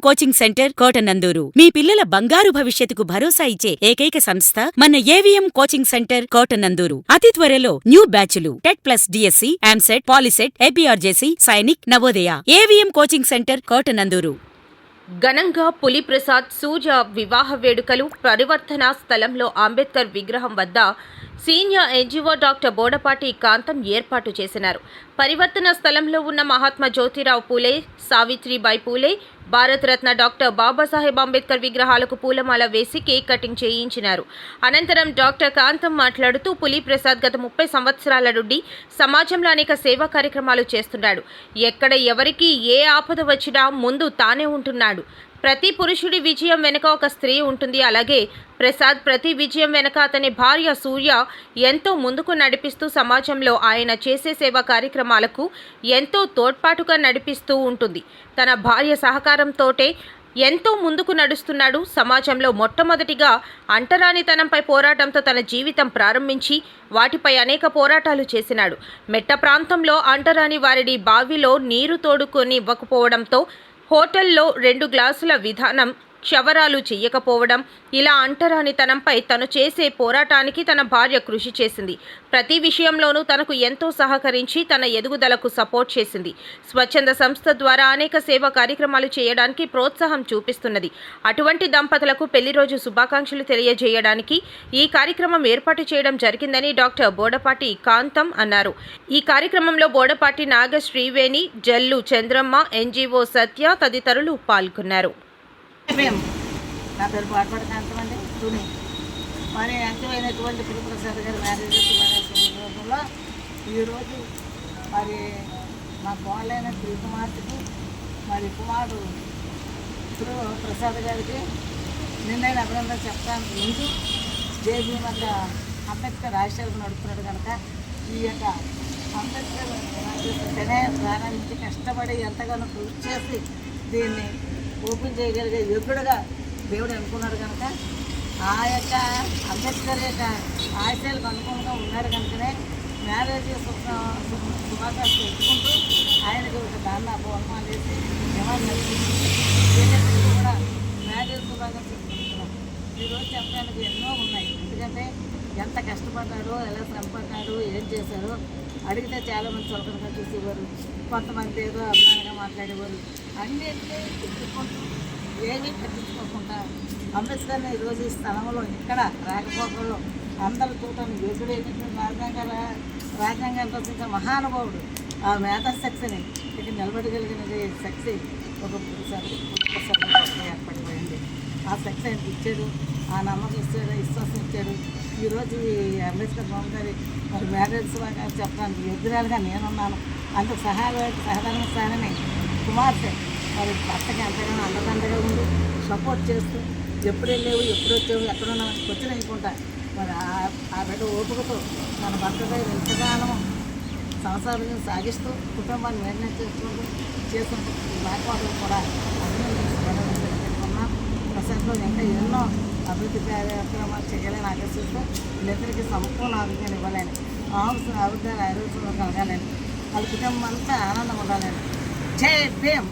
Coaching centre Kotananduru మీ పిల్లల బంగారు భవిష్యత్తుకు భరోసా ఇచ్చే ఏకైక సంస్థ మన ఏవిఎం కోచింగ్ సెంటర్ కోటనందూరు. అతి త్వరలో న్యూ బ్యాచ్లు TET plus DSC, EAMCET, POLYCET, APRJC, Sainik, Navodaya. AVM coaching centre Kotananduru. ఘనంగా పులిప్రసాద్ సూజ వివాహ వేడుకలు పరివర్తన స్థలంలో అంబేద్కర్ విగ్రహం వద్ద సీనియర్ ఎన్జీఓ డాక్టర్ బోడపాటి కాంతం ఏర్పాటు చేసినారు. పరివర్తన స్థలంలో ఉన్న మహాత్మా జ్యోతిరావు పూలే, సావిత్రిబాయి పూలే, భారతరత్న డాక్టర్ బాబాసాహెబ్ అంబేద్కర్ విగ్రహాలకు పూలమాల వేసి కేక్ కటింగ్ చేయించినారు. అనంతరం డాక్టర్ కాంతం మాట్లాడుతూ పులిప్రసాద్ గత 30 సంవత్సరాల నుండి సమాజంలో అనేక సేవా కార్యక్రమాలు చేస్తున్నాడు. ఎక్కడ ఎవరికి ఏ ఆపద వచ్చినా ముందు తానే ఉంటున్నాడు. ప్రతి పురుషుడి విజయం వెనుక ఒక స్త్రీ ఉంటుంది. అలాగే ప్రసాద్ ప్రతి విజయం వెనుక అతని భార్య సూర్య ఎంతో ముందుకు నడిపిస్తూ సమాజంలో ఆయన చేసే సేవా కార్యక్రమాలకు ఎంతో తోడ్పాటుగా నడిపిస్తూ ఉంటుంది. తన భార్య సహకారంతోటే ఎంతో ముందుకు నడుస్తున్నాడు. సమాజంలో మొట్టమొదటిగా అంటరానితనంపై పోరాటంతో తన జీవితం ప్రారంభించి వాటిపై అనేక పోరాటాలు చేసినాడు. మెట్ట ప్రాంతంలో అంటరాని వారిని బావిలో నీరు తోడుకొని ఇవ్వకపోవడంతో హోటల్లో 2 గ్లాసుల విధానం క్షవరాలు చెయ్యకపోవడం, ఇలా అంటరానితనంపై తను చేసే పోరాటానికి తన భార్య కృషి చేసింది. ప్రతి విషయంలోనూ తనకు ఎంతో సహకరించి తన ఎదుగుదలకు సపోర్ట్ చేసింది. స్వచ్ఛంద సంస్థ ద్వారా అనేక సేవా కార్యక్రమాలు చేయడానికి ప్రోత్సాహం చూపిస్తున్నది. అటువంటి దంపతులకు పెళ్లి రోజు శుభాకాంక్షలు తెలియజేయడానికి ఈ కార్యక్రమం ఏర్పాటు చేయడం జరిగిందని డాక్టర్ బోడపాటి కాంతం అన్నారు. ఈ కార్యక్రమంలో బోడపాటి నాగ శ్రీవేణి, జల్లు చంద్రమ్మ, ఎన్జీఓ సత్య తదితరులు పాల్గొన్నారు. నా పేరు పాటపాటి కాంతమండి తుని. మరి అంకితమైనటువంటి పులిప్రసాద్ గారి మ్యారేజ్ సందర్భంలో ఈరోజు మరి మా కోళ్ళైన శ్రీకుమార్కి మరి కుమారుడు ప్రసాద్ గారికి నిన్నైన అభినందన చెప్తాను. ముందు జేబీ మధ్య అంబేద్కర్ ఆశయాలకు నడుపుతున్నాడు కనుక ఈ యొక్క అంబేద్కర్ ప్రారంభించి కష్టపడి ఎంతగానో కృషి చేసి దీన్ని ఓపెన్ చేయగలిగే యోగ్యుడుగా దేవుడు అనుకున్నాడు కనుక ఆ యొక్క అంబేద్కర్ యొక్క ఆశయాలకు అనుకూలంగా ఉన్నాడు కనుకనే మ్యారేజ్ శుభాకాంక్షలు ఎత్తుకుంటూ ఆయనకు ఒక దాన్ని అపవర్మాలు వేసి కూడా మ్యారేజ్ శుభాకాంక్షలు ఎత్తుకుంటున్నాం. ఈరోజు చెప్పడానికి ఎన్నో ఉన్నాయి. ఎందుకంటే ఎంత కష్టపడ్డాడో, ఎలా శ్రమపడ్డాడు, ఏం చేశారో అడిగితే చాలామంది చులకనగా చూసేవారు, కొంతమంది ఏదో అభిమానంగా మాట్లాడేవారు. అన్నింటినీ ఎత్తుకుంటూ ఏమీ పట్టించుకోకుండా అంబేద్కర్ని ఈరోజు ఈ స్థలంలో ఇక్కడ రాకపోకల్లో అందరూ చూడటానికి యోగుడు ఏంటంటే రాజ్యాంగం రచించిన మహానుభావుడు. ఆ మేధాశక్తిని ఇక్కడ నిలబడగలిగినది శక్తి ఒక ఏర్పడిపోయింది. ఆ శక్తి ఆయనకి ఇచ్చాడు, ఆ నమ్మకం ఇచ్చాడు, విశ్వాసం ఇచ్చాడు. ఈరోజు ఈ అంబేద్కర్ బాబు గారి మరి మ్యారేజ్ చెప్పడానికి యోగ్యురాలుగా నేనున్నాను. అందుకు సహధర్మస్థానని కుమార్తె మరి భర్తకి ఎంతగానో అండదండగా ఉండి సపోర్ట్ చేస్తూ ఎప్పుడు వెళ్ళేవు, ఎప్పుడు వచ్చేవు, ఎక్కడున్నా క్వశ్చన్ అనుకుంటా మరి ఆ బిడ్డ ఓపికతో మన భర్తపై ఎంతగానో సంసారం సాగిస్తూ కుటుంబాన్ని మెయింటైన్ చేసుకుంటూ లేకపోవడం కూడా అభినందిస్తున్నాం. ప్రశాంత్లో ఇంకా ఎన్నో అభివృద్ధి కార్యక్రమాలు చేయాలని ఆకర్షిస్తూ వీళ్ళిద్దరికీ సంపూర్ణ ఆరోగ్యాన్ని ఇవ్వాలని, ఆరోగ్యాన్ని కలగాలని, వాళ్ళ కుటుంబం అంతా ఆనందం ఉండాలని. జై భీమ్.